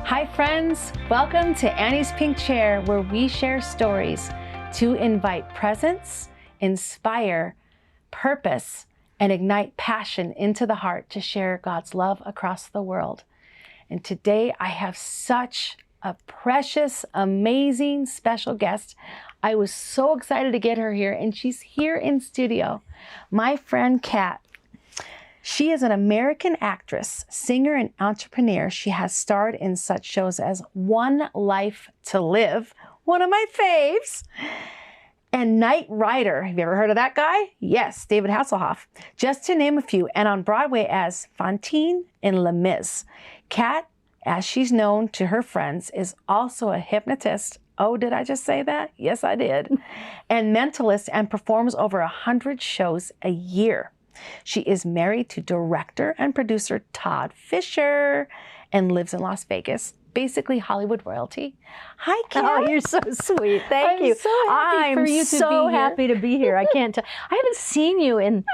Hi friends, welcome to Annie's Pink Chair, where we share stories to invite presence, inspire, purpose, and ignite passion into the heart to share God's love across the world. And today I have such a precious, amazing, special guest. I was so excited to get her here, and she's here in studio. My friend Kat. She is an American actress, singer, and entrepreneur. She has starred in such shows as One Life to Live, one of my faves, and Knight Rider. Have you ever heard of that guy? Yes, David Hasselhoff, just to name a few, and on Broadway as Fantine in Les Mis. Kat, as she's known to her friends, is also a hypnotist. Oh, did I just say that? Yes, I did. And mentalist, and performs over 100 shows a year. She is married to director and producer Todd Fisher and lives in Las Vegas, basically Hollywood royalty. Hi, Kat. Oh, you're so sweet. Thank you. So happy for you to be here. I'm so happy to be here. I can't tell. I haven't seen you in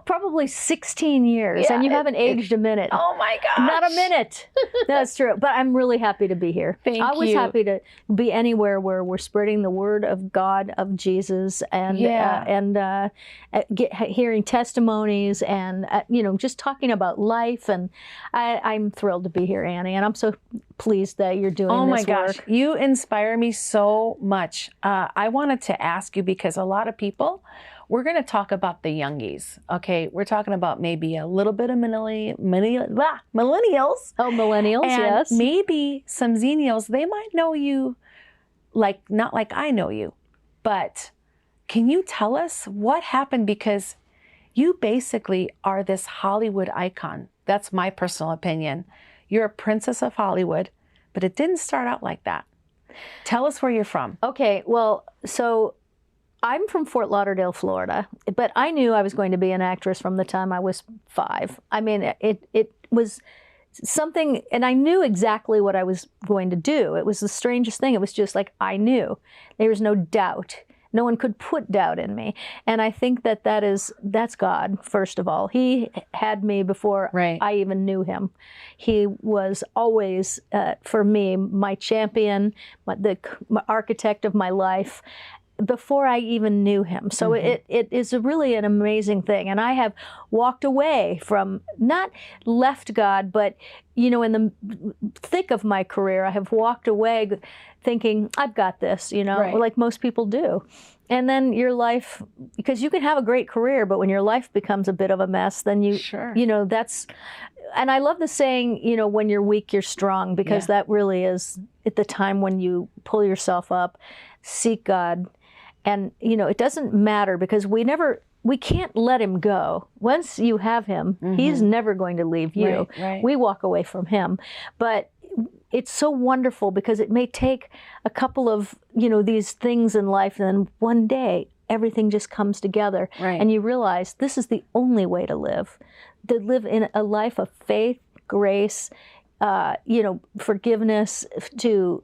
probably 16 years, and you haven't aged a minute. Oh my gosh. Not a minute. That's true. But I'm really happy to be here. Thank you. I was happy to be anywhere where we're spreading the word of God, of Jesus, and hearing testimonies, and just talking about life. And I'm thrilled to be here, Annie, and I'm so pleased that you're doing this work. Oh my gosh, you inspire me so much. I wanted to ask you, because a lot of people, we're going to talk about the youngies, okay? We're talking about maybe a little bit of millennials. Oh, millennials, and yes. Maybe some Xennials, they might know you not like I know you, but can you tell us what happened? Because you basically are this Hollywood icon. That's my personal opinion. You're a princess of Hollywood, but it didn't start out like that. Tell us where you're from. Okay, well, so I'm from Fort Lauderdale, Florida, but I knew I was going to be an actress from the time I was 5. I mean, it was something, and I knew exactly what I was going to do. It was the strangest thing. It was just like I knew. There was no doubt. No one could put doubt in me. And I think that's God, first of all. He had me before I even knew him. He was always, for me, my champion, my architect of my life, before I even knew him. So it is really an amazing thing. And I have walked away from, not left God, but, in the thick of my career, I have walked away thinking, I've got this, like most people do. And then your life, because you can have a great career, but when your life becomes a bit of a mess, then that's, and I love the saying, when you're weak, you're strong, because that really is at the time when you pull yourself up, seek God. And, it doesn't matter, because we can't let him go. Once you have him, he's never going to leave you. Right. We walk away from him. But it's so wonderful, because it may take a couple of, these things in life, and then one day everything just comes together. Right. And you realize this is the only way to live in a life of faith, grace, forgiveness, to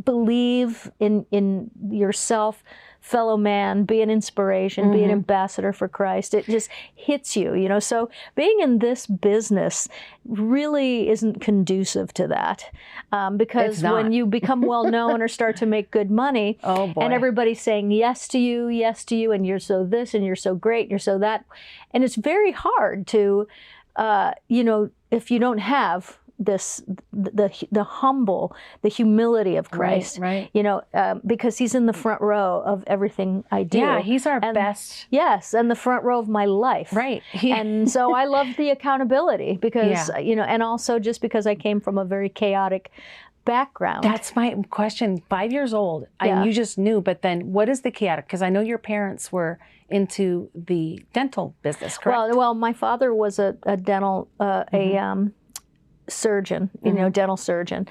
believe in yourself, fellow man, be an inspiration, be an ambassador for Christ. It just hits you, So being in this business really isn't conducive to that, because when you become well known or start to make good money, and everybody's saying yes to you, and you're so this, and you're so great, and you're so that, and it's very hard to, if you don't have the humility of Christ, right. Because he's in the front row of everything I do. Yeah, he's our best. Yes, and the front row of my life. Right. And so I love the accountability, because, and also just because I came from a very chaotic background. That's my question. 5 years old, and you just knew, but then what is the chaotic? Because I know your parents were into the dental business, correct? Well, my father was a dental, surgeon, dental surgeon.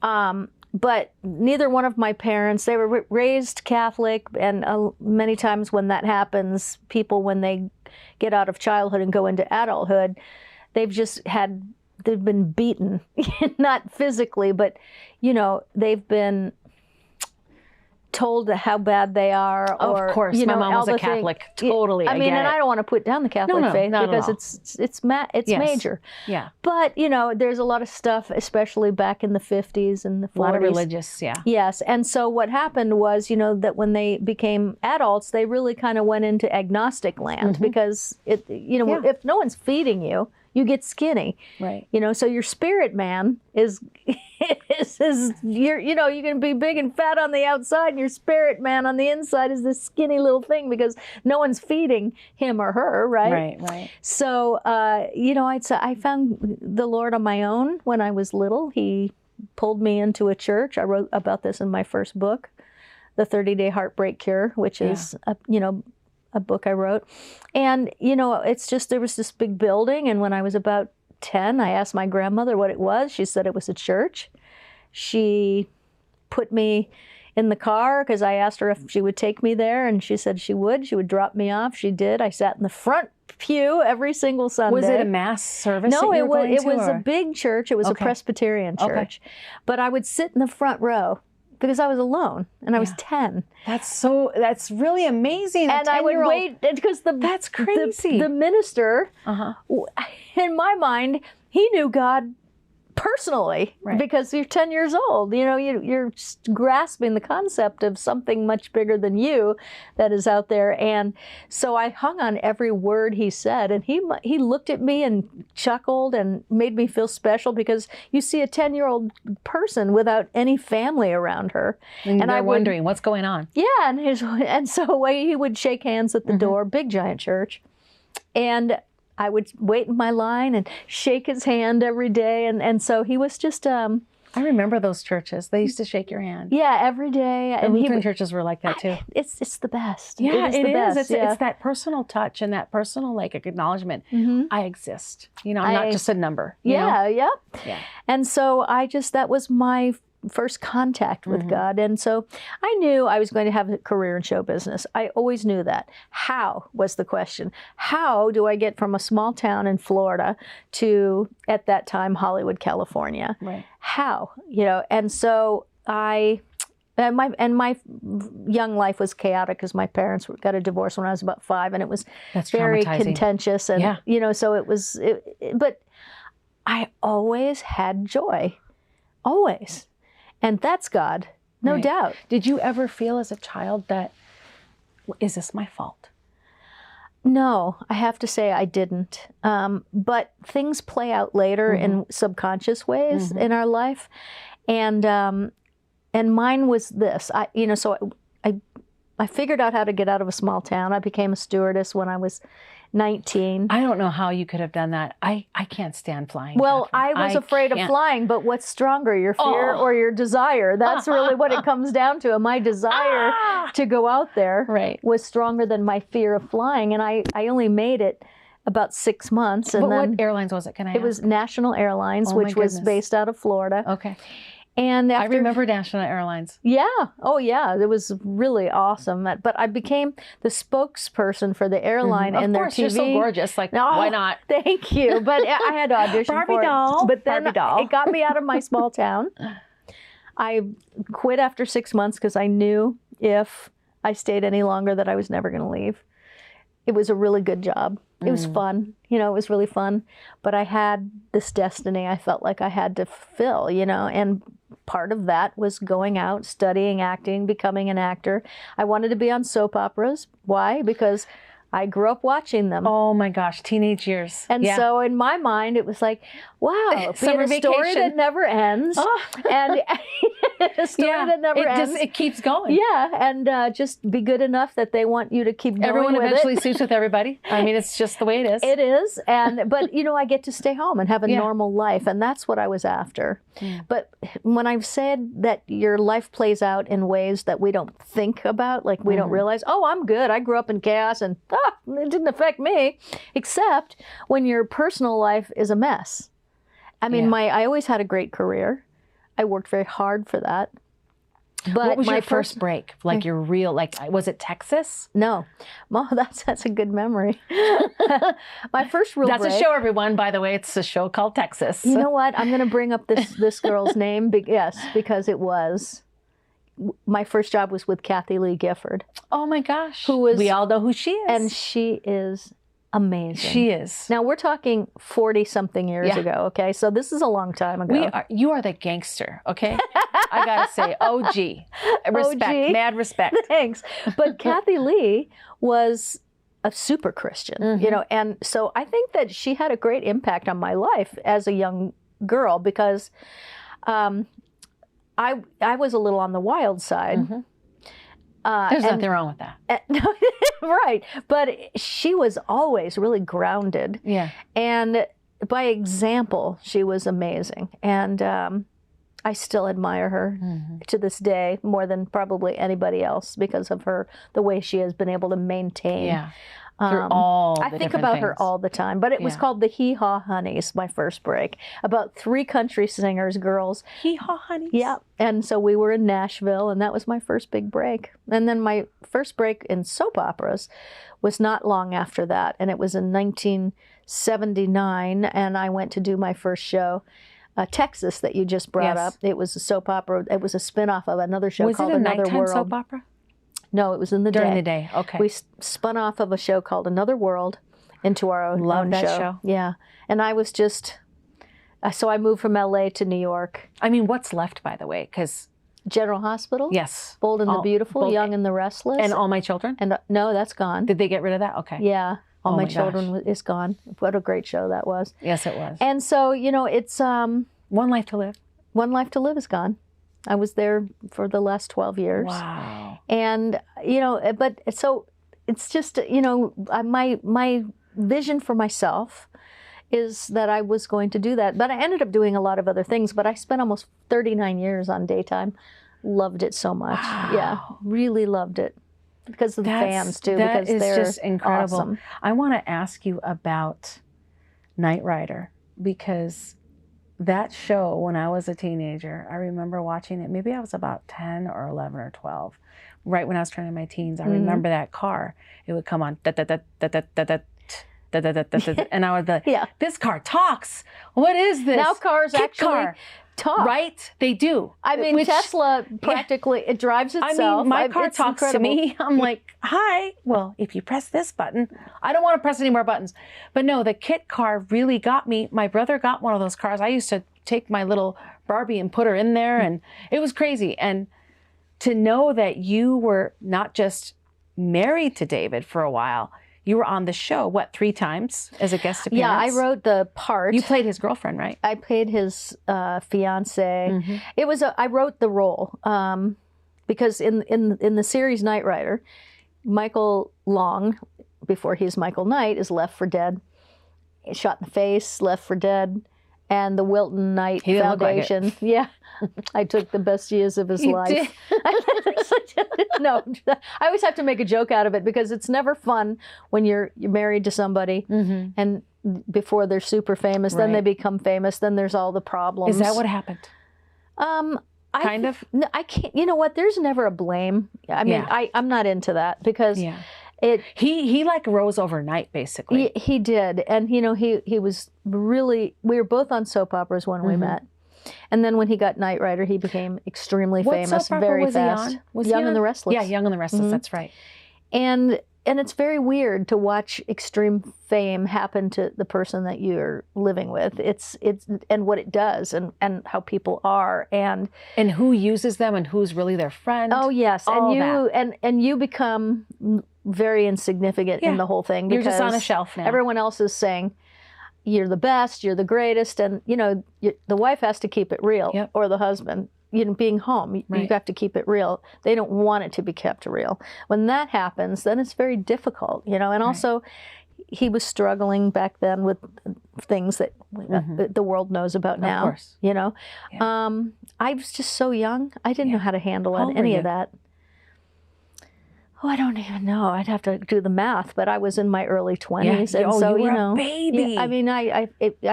But neither one of my parents, they were raised Catholic, and many times when that happens, people, when they get out of childhood and go into adulthood, they've been beaten, not physically, but, they've been told how bad they are, or of course, my mom was a Catholic. Totally, I mean, and I don't want to put down the Catholic faith because it's Yes. major. Yeah, But there's a lot of stuff, especially back in the 50s and the 40s. a lot of religious. Yeah. Yes, and so what happened was, that when they became adults, they really kind of went into agnostic land because if no one's feeding you, you get skinny. Right. So your spirit man is you can be big and fat on the outside, and your spirit man on the inside is this skinny little thing because no one's feeding him or her, right? Right. So I found the Lord on my own when I was little. He pulled me into a church. I wrote about this in my first book, The 30-Day Heartbreak Cure, which is a book I wrote. And, it's just, there was this big building. And when I was about 10, I asked my grandmother what it was. She said it was a church. She put me in the car because I asked her if she would take me there. And she said she would. She would drop me off. She did. I sat in the front pew every single Sunday. Was it a mass service? No, it was a big church. It was a Presbyterian church. But I would sit in the front row because I was alone and I was 10. That's really amazing. And I would wait because that's crazy. The minister, in my mind, he knew God personally because you're 10 years old. You're grasping the concept of something much bigger than you that is out there. And so I hung on every word he said, and he looked at me and chuckled and made me feel special because you see a 10-year-old person without any family around her. And I'm wondering what's going on. Yeah, and so he would shake hands at the door, big giant church. And I would wait in my line and shake his hand every day. And so he was just... I remember those churches. They used to shake your hand. Yeah, every day. And Lutheran churches were like that too. It's the best. Yeah, it is. It's that personal touch and that personal acknowledgement. I exist. I'm not just a number. Yeah. And so that was my first contact with God. And so I knew I was going to have a career in show business. I always knew that. How was the question. How do I get from a small town in Florida to, at that time, Hollywood, California? Right. How? And so my young life was chaotic because my parents got a divorce when I was about 5, and it was very contentious. And, so it was, but I always had joy. Always. And that's God, no doubt. Did you ever feel as a child that, is this my fault? No, I have to say I didn't. But things play out later in subconscious ways in our life. And mine was this. I figured out how to get out of a small town. I became a stewardess when I was 19. I don't know how you could have done that. I can't stand flying. Well, Catherine. I was afraid of flying, but what's stronger, your fear or your desire? That's really what it comes down to. And my desire to go out there was stronger than my fear of flying. And I only made it about 6 months. And then what airlines was it? Can I ask? It was National Airlines, which was based out of Florida. Okay. And I remember National Airlines. Yeah. Oh, yeah. It was really awesome. But I became the spokesperson for the airline and their TV. Of course, you're so gorgeous. Why not? Thank you. But I had to audition for doll. it. But then Barbie doll. It got me out of my small town. I quit after 6 months because I knew if I stayed any longer that I was never going to leave. It was a really good job. It was fun. It was really fun. But I had this destiny I felt like I had to fulfill, and part of that was going out, studying acting, becoming an actor. I wanted to be on soap operas. Why? Because I grew up watching them. Oh my gosh, teenage years. And so in my mind, it was like, wow, Summer be a story that never ends. And a story that never ends. It keeps going. Yeah, and just be good enough that they want you to keep going Everyone with eventually it. sleeps with everybody. I mean, it's just the way it is. It is. But, I get to stay home and have a normal life. And that's what I was after. But when I've said that your life plays out in ways that we don't think about, like we don't realize, I'm good. I grew up in chaos and it didn't affect me, except when your personal life is a mess. I mean, I always had a great career. I worked very hard for that. But what was your first break? Like your real, was it Texas? No. That's a good memory. My first real break. That's a show, everyone, by the way. It's a show called Texas. You know what? I'm going to bring up this girl's name. Yes, because it was my first job was with Kathy Lee Gifford. Oh my gosh. We all know who she is. And she is amazing. She is. Now we're talking 40-something years ago, okay? So this is a long time ago. You are the gangster, okay? I gotta say, OG. Respect, OG. mad respect. Thanks. But Kathy Lee was a super Christian, you know, and so I think that she had a great impact on my life as a young girl because I was a little on the wild side. There's nothing wrong with that. Right. But she was always really grounded. Yeah. And by example, she was amazing. And I still admire her to this day more than probably anybody else because of the way she has been able to maintain. Through all I the think different about things. her all the time. But it was called the Hee Haw Honeys, my first break. About 3 country singers, girls. Hee Haw Honeys. Yeah. And so we were in Nashville, and that was my first big break. And then my first break in soap operas was not long after that. And it was in 1979, and I went to do my first show. Texas, that you just brought up. It was a soap opera. It was a spin-off of another show called Another World. Was it a nighttime soap opera? No, it was in the day. During the day, okay. We spun off of a show called Another World into our own Love that show. show. Yeah. And I was just, so I moved from LA to New York. I mean, what's left, by the way? Because General Hospital? yes. Bold and the Beautiful, Young and the Restless. And All My Children? And no, that's gone. Did they get rid of that? Okay. Yeah. All My my Children is gone. What a great show that was. Yes, it was. And so, you know, it's One Life to Live. One Life to Live is gone. I was there for the last 12 years. Wow. And, you know, but so it's just, you know, my vision for myself is that I was going to do that. But I ended up doing a lot of other things, but I spent almost 39 years on daytime. Loved it so much. Wow. Yeah, really loved it. Because of the fans, too. That because is they're just incredible. awesome. I want to ask you about Knight Rider, because that show, when I was a teenager, I remember watching it. Maybe I was about 10 or 11 or 12, right when I was turning my teens. I remember that car. It would come on, and I would be like, this car talks. What is this? Now cars Kit actually car. talk. Right? They do. I mean, Tesla practically, it drives itself. I mean, my car it's talks incredible. to me. I'm like, hi. Well, if you press this button, I don't want to press any more buttons. But no, the Kit car really got me. My brother got one of those cars. I used to take my little Barbie and put her in there, and it was crazy. And to know that you were not just married to David for a while, you were on the show, what, 3 times as a guest appearance? Yeah, I wrote the part. You played his girlfriend, right? I played his fiance. It was I wrote the role because in the series Knight Rider, Michael Long, before he's Michael Knight, is left for dead. Shot in the face, left for dead. And the Wilton Knight Foundation. Look like it. Yeah. I took the best years of his life. No, I always have to make a joke out of it because it's never fun when you're married to somebody and before they're super famous, then they become famous, then there's all the problems. Is that what happened? Kind of? I can't, you know what, there's never a blame. I mean, I'm not into that because he like rose overnight, basically. He did. And, you know, he was really, we were both on soap operas when we met. And then when he got Knight Rider, he became extremely famous very fast. Young and the Restless. Yeah, Young and the Restless, that's right. And it's very weird to watch extreme fame happen to the person that you're living with. It's and what it does and how people are and who uses them and who's really their friend. Oh yes, all and you become very insignificant in the whole thing because you're just on a shelf now. Everyone else is saying you're the best, you're the greatest, and you know the wife has to keep it real, or the husband. You know, being home, you have to keep it real. They don't want it to be kept real. When that happens, then it's very difficult, you know. And also, he was struggling back then with things that the world knows about now. Of course. You know, I was just so young. I didn't know how to handle any of that. Oh, I don't even know. I'd have to do the math, but I was in my early 20s, and so you were know, a baby. Yeah, I mean, I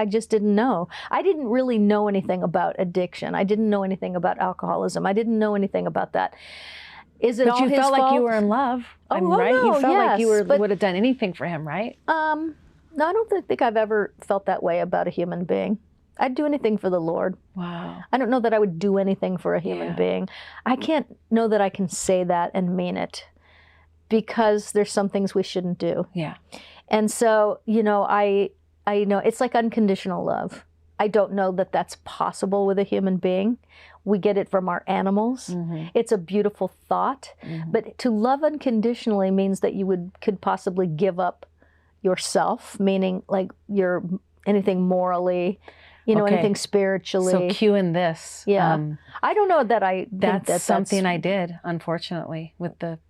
just didn't know. I didn't really know anything about addiction. I didn't know anything about alcoholism. I didn't know anything about that. Is it but all his fault? But you felt like you were in love, right? No, You felt like you would have done anything for him, right? No, I don't think I've ever felt that way about a human being. I'd do anything for the Lord. Wow. I don't know that I would do anything for a human being. I can't know that I can say that and mean it, because there's some things we shouldn't do. Yeah. And so, you know, I know it's like unconditional love. I don't know that that's possible with a human being. We get it from our animals. It's a beautiful thought, but to love unconditionally means that you could possibly give up yourself, meaning like anything morally, you know, anything spiritually. So cue in this. Yeah. I don't know that I think that's something I did, unfortunately, with the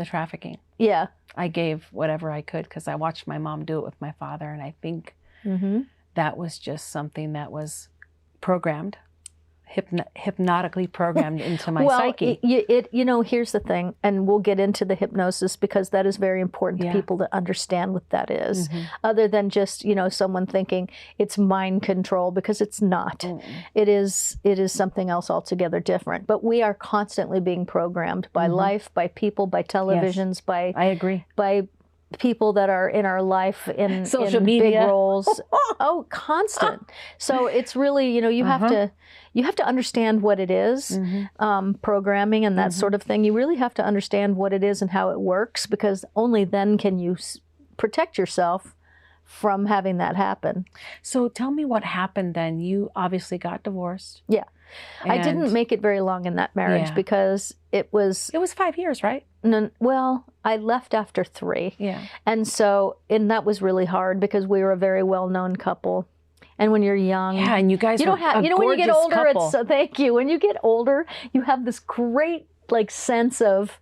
trafficking. Yeah. I gave whatever I could because I watched my mom do it with my father, and I think that was just something that was programmed, hypnotically programmed into my psyche. You know, here's the thing, and we'll get into the hypnosis because that is very important to people to understand what that is, other than just, you know, someone thinking it's mind control, because it's not. It is something else altogether different. But we are constantly being programmed by life, by people, by televisions, by I agree. By people that are in our life in social in media big roles. Constant. So it's really, you know, you have to understand what it is, programming and that sort of thing. You really have to understand what it is and how it works, because only then can you protect yourself from having that happen. So tell me what happened then. You obviously got divorced. Yeah. I didn't make it very long in that marriage because it was 5 years, right? Well, I left after 3. Yeah. And that was really hard because we were a very well-known couple. And when you're young, and you guys were a when you get older, couple. Thank you. When you get older, you have this great like sense of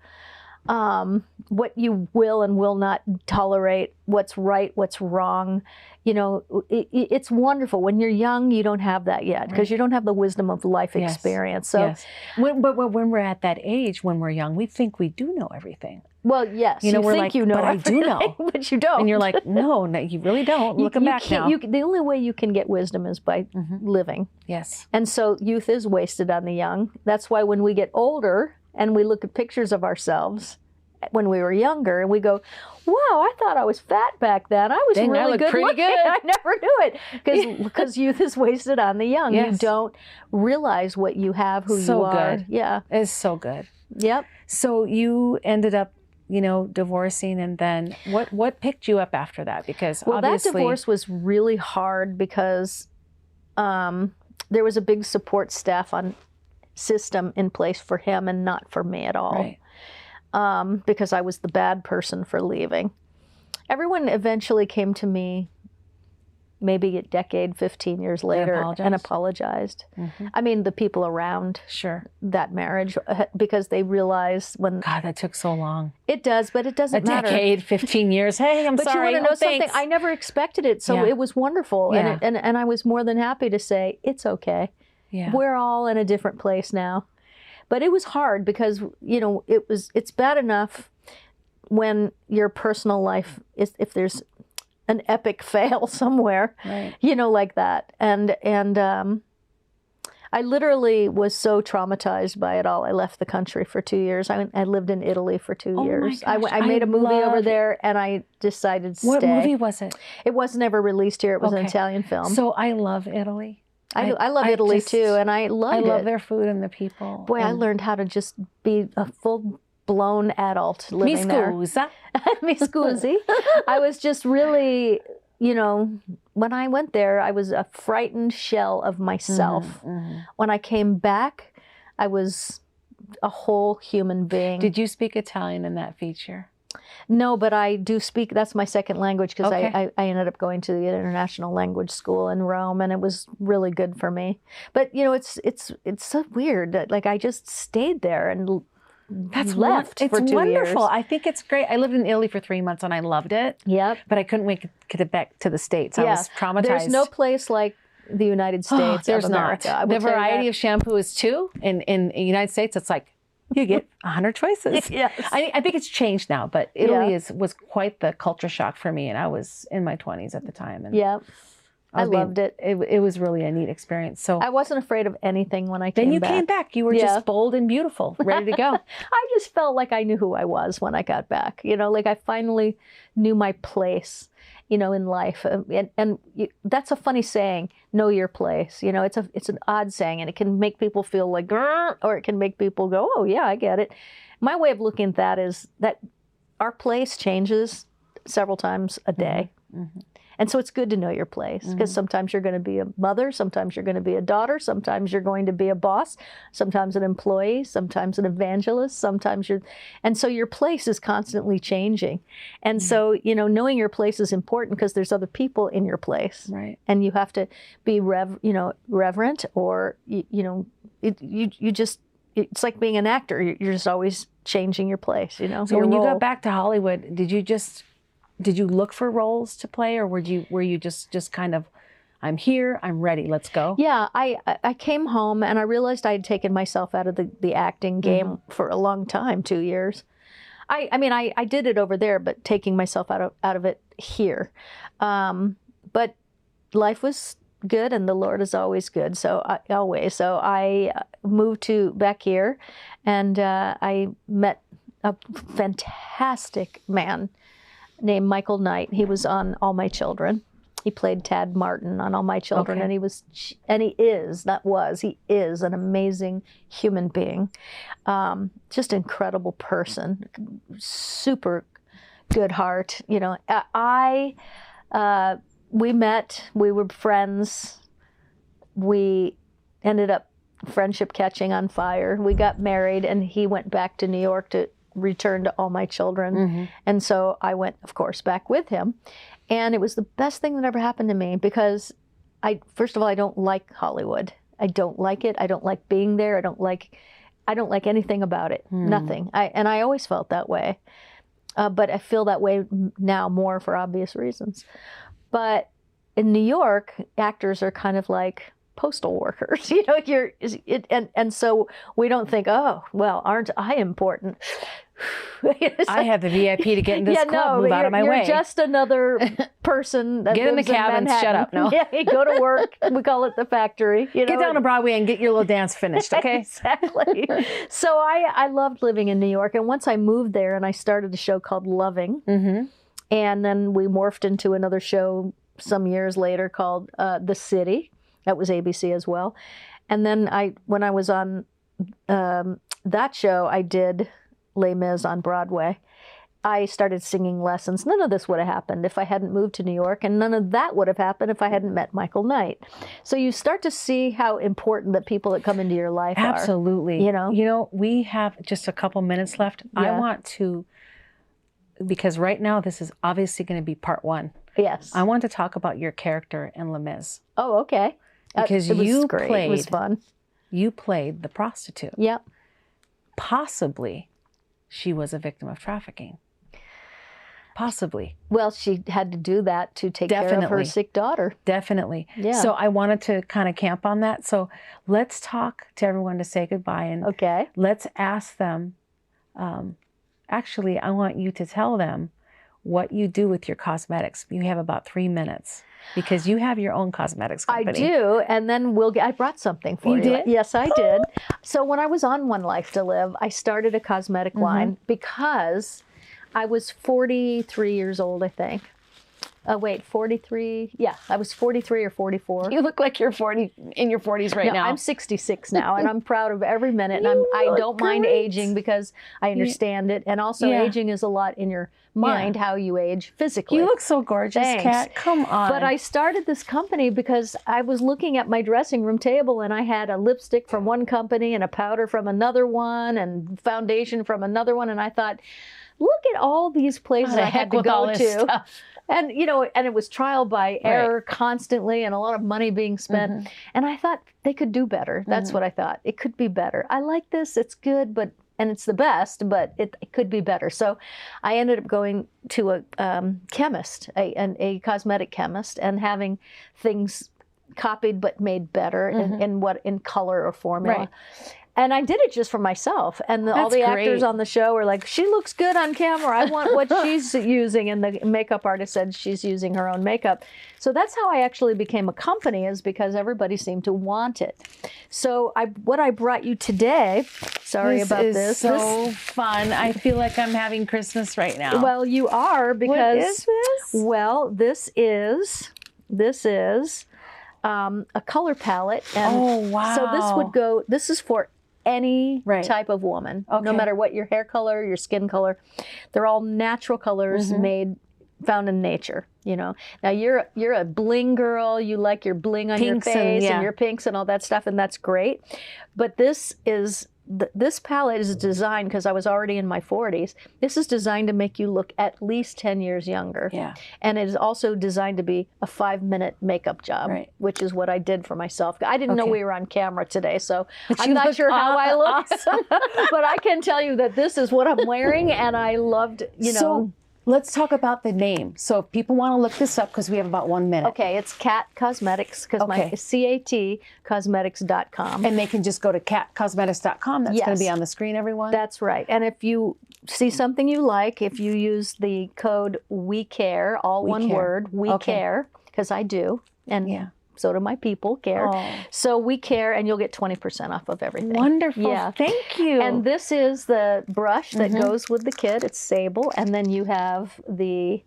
what you will and will not tolerate, what's right, what's wrong. You know, it's wonderful. When you're young, you don't have that yet because you don't have the wisdom of life experience. So, but when we're at that age, when we're young, we think we do know everything. Well, yes, you know, we're think like, you know, but I do know, but you don't. And you're like, no, you really don't. Looking back now, the only way you can get wisdom is by living. Yes. And so youth is wasted on the young. That's why when we get older and we look at pictures of ourselves when we were younger, and we go, "Wow, I thought I was fat back then. I was really good looking. I never knew it," because youth is wasted on the young. Yes. You don't realize what you have, who you are. Good. Yeah, it's so good. Yep. So you ended up, you know, divorcing, and then what picked you up after that? Because obviously that divorce was really hard because there was a big support staff system in place for him and not for me at all. Right. Because I was the bad person for leaving. Everyone eventually came to me maybe a decade, 15 years later and apologized. I mean, the people around that marriage, because they realized when... God, that took so long. It does, but it doesn't matter. A decade, 15 years. Hey, I'm sorry. But you want to know something? I never expected it, so it was wonderful. Yeah. And I was more than happy to say, it's okay. Yeah. We're all in a different place now. But it was hard because, you know, it's bad enough when your personal life if there's an epic fail somewhere, you know, like that. And I literally was so traumatized by it all. I left the country for 2 years. I lived in Italy for 2 years. My gosh, I made a movie over there, and I decided to stay. What movie was it? It was never released here. It was an Italian film. So I love Italy. I love Italy too, and I loved it. I love their food and the people. Boy, I learned how to just be a full-blown adult living there. Mi scusa. Mi scusi. I was just really, you know, when I went there, I was a frightened shell of myself. When I came back, I was a whole human being. Did you speak Italian in that feature? No, but I do speak. That's my second language because I ended up going to the international language school in Rome, and it was really good for me. But you know, it's so weird that like I just stayed there and left for 2 years. It's wonderful. I think it's great. I lived in Italy for 3 months and I loved it. Yep. But I couldn't wait to get back to the States. I was traumatized. There's no place like the United States. There's of America. not. The variety of shampoo is too. In the United States, it's like you get 100 choices. Yes. I think it's changed now, but Italy was quite the culture shock for me, and I was in my 20s at the time. And I loved it. It was really a neat experience. So I wasn't afraid of anything when I came back. then you came back. You were just bold and beautiful, ready to go. I just felt like I knew who I was when I got back. You know, like I finally knew my place, you know, in life. And that's a funny saying, know your place. You know, it's an odd saying, and it can make people feel like, or it can make people go, oh yeah, I get it. My way of looking at that is that our place changes several times a day. Mm-hmm. And so it's good to know your place, because sometimes you're going to be a mother, sometimes you're going to be a daughter, sometimes you're going to be a boss, sometimes an employee, sometimes an evangelist, and so your place is constantly changing. And so, you know, knowing your place is important because there's other people in your place. Right. And you have to be reverent, or, you just, it's like being an actor. You're just always changing your place, you know. So when you got back to Hollywood, did you look for roles to play, or were you just kind of, I'm here, I'm ready, let's go? Yeah, I came home and I realized I had taken myself out of the acting game for a long time, 2 years. I mean, I did it over there, but taking myself out of it here. But life was good, and the Lord is always good. So I moved back here, and I met a fantastic man named Michael Knight. He was on All My Children. He played Tad Martin on All My Children, and he is an amazing human being, just an incredible person, super good heart. You know, we met, we were friends, we ended up friendship catching on fire. We got married, and he went back to New York to return to All My Children. And so I went, of course, back with him. And it was the best thing that ever happened to me, because first of all, I don't like Hollywood. I don't like it. I don't like being there. I don't like anything about it. Nothing. And I always felt that way. But I feel that way now more for obvious reasons. But in New York, actors are kind of like postal workers, you know. And so we don't think, oh, well, aren't I important? I have the VIP to get in this club. Move out of my way. You're just another person that get in the cab and shut up. No, yeah, you go to work. We call it the factory. You know? Get down to Broadway and get your little dance finished. Okay, exactly. So I loved living in New York, and once I moved there, and I started a show called Loving, and then we morphed into another show some years later called The City. That was ABC as well. And then when I was on that show, I did Les Mis on Broadway. I started singing lessons. None of this would have happened if I hadn't moved to New York, and none of that would have happened if I hadn't met Michael Knight. So you start to see how important the people that come into your life are. Absolutely. You know, we have just a couple minutes left. Yeah. I want to, because right now this is obviously going to be part one. Yes. I want to talk about your character in Les Mis. Oh, okay. Because it was fun. You played the prostitute. Yep. Possibly she was a victim of trafficking. Possibly. Well, she had to do that to take care of her sick daughter. Definitely. Yeah. So I wanted to kind of camp on that. So let's talk to everyone to say goodbye. And let's ask them. Actually, I want you to tell them what you do with your cosmetics. You have about 3 minutes, because you have your own cosmetics company. I do, and then I brought something for you. You did? Yes, I did. So when I was on One Life to Live, I started a cosmetic line because I was 43 years old, I think. 43? Yeah, I was 43 or 44. You look like you're in your 40s right now. I'm 66 now, and I'm proud of every minute. And I don't mind aging, because I understand it. And also, aging is a lot in your mind, how you age physically. You look so gorgeous, Kat. Come on. But I started this company because I was looking at my dressing room table, and I had a lipstick from one company and a powder from another one and foundation from another one. And I thought, look at all these places I had to go to. And, and it was trial by error constantly, and a lot of money being spent. And I thought they could do better. That's what I thought. It could be better. I like this. It's good, and it's the best, but it could be better. So I ended up going to a chemist, a cosmetic chemist, and having things copied but made better in color or formula. Right. And I did it just for myself. And all the actors on the show were like, she looks good on camera. I want what she's using. And the makeup artist said she's using her own makeup. So that's how I actually became a company, is because everybody seemed to want it. So what I brought you today, sorry about this. This is so fun. I feel like I'm having Christmas right now. Well, you are, because. What is this? Well, this is a color palette. And oh, wow. So this is for any type of woman, no matter what your hair color, your skin color. They're all natural colors found in nature, you know. Now you're a bling girl. You like your bling on your face and your pinks and all that stuff, and that's great. But this palette is designed, because I was already in my 40s. This is designed to make you look at least 10 years younger. Yeah. And it is also designed to be a 5-minute makeup job, which is what I did for myself. I didn't know we were on camera today, so I'm not sure how I look. Awesome. But I can tell you that this is what I'm wearing, and I loved, you know. So let's talk about the name. So if people want to look this up, because we have about 1 minute. Okay, it's Cat Cosmetics, because my CAT Cosmetics.com. And they can just go to catcosmetics.com. That's going to be on the screen, everyone. That's right. And if you see something you like, if you use the code WeCare, all one word, WeCare, because I do, and so do my people care. Oh. So WeCare, and you'll get 20% off of everything. Wonderful. Yeah. Thank you. And this is the brush that goes with the kit. It's sable. And then you have the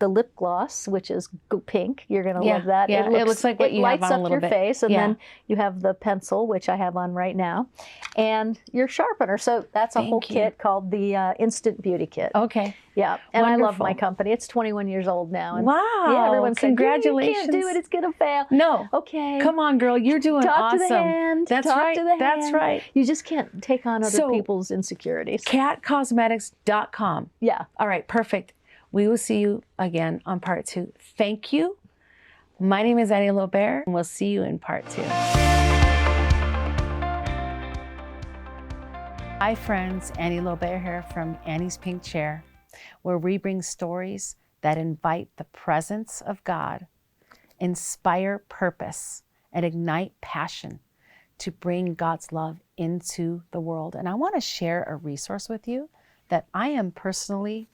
lip gloss, which is pink. You're going to love that. Yeah. It looks like what you have on a little bit. It lights up your face. And then you have the pencil, which I have on right now, and your sharpener. So that's a whole kit called the Instant Beauty Kit. Okay. Yeah. And I love my company. It's 21 years old now. And wow. Yeah, everyone's congratulations. You can't do it. It's going to fail. No. Okay. Come on, girl. You're doing awesome. Talk to the hand. That's Talk right. to the That's hand. right. You just can't take on other people's insecurities. Catcosmetics.com. Yeah. All right. Perfect. We will see you again on part 2. Thank you. My name is Annie Lobert, and we'll see you in part 2. Hi friends, Annie Lobert here from Annie's Pink Chair, where we bring stories that invite the presence of God, inspire purpose, and ignite passion to bring God's love into the world. And I want to share a resource with you that I am personally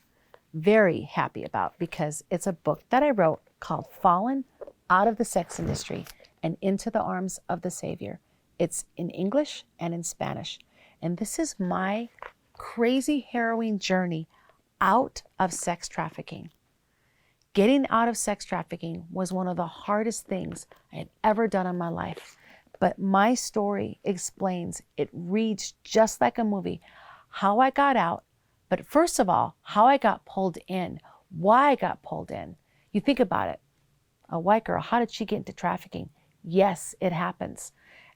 very happy about, because it's a book that I wrote called Fallen Out of the Sex Industry and Into the Arms of the Savior. It's in English and in Spanish. And this is my crazy, harrowing journey out of sex trafficking. Getting out of sex trafficking was one of the hardest things I had ever done in my life. But my story explains, it reads just like a movie, how I got out. But first of all, how I got pulled in, why I got pulled in. You think about it. A white girl, how did she get into trafficking? Yes, it happens.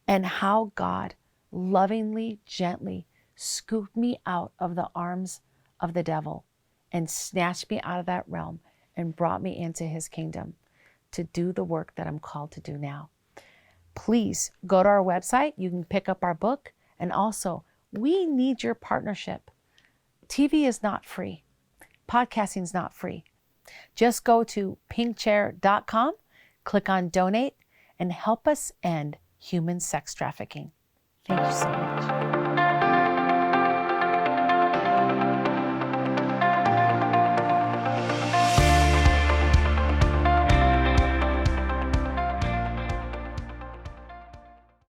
And how God lovingly, gently scooped me out of the arms of the devil and snatched me out of that realm and brought me into his kingdom to do the work that I'm called to do now. Please go to our website. You can pick up our book. And also, we need your partnership. TV is not free. Podcasting is not free. Just go to pinkchair.com, click on donate, and help us end human sex trafficking. Thank you so much.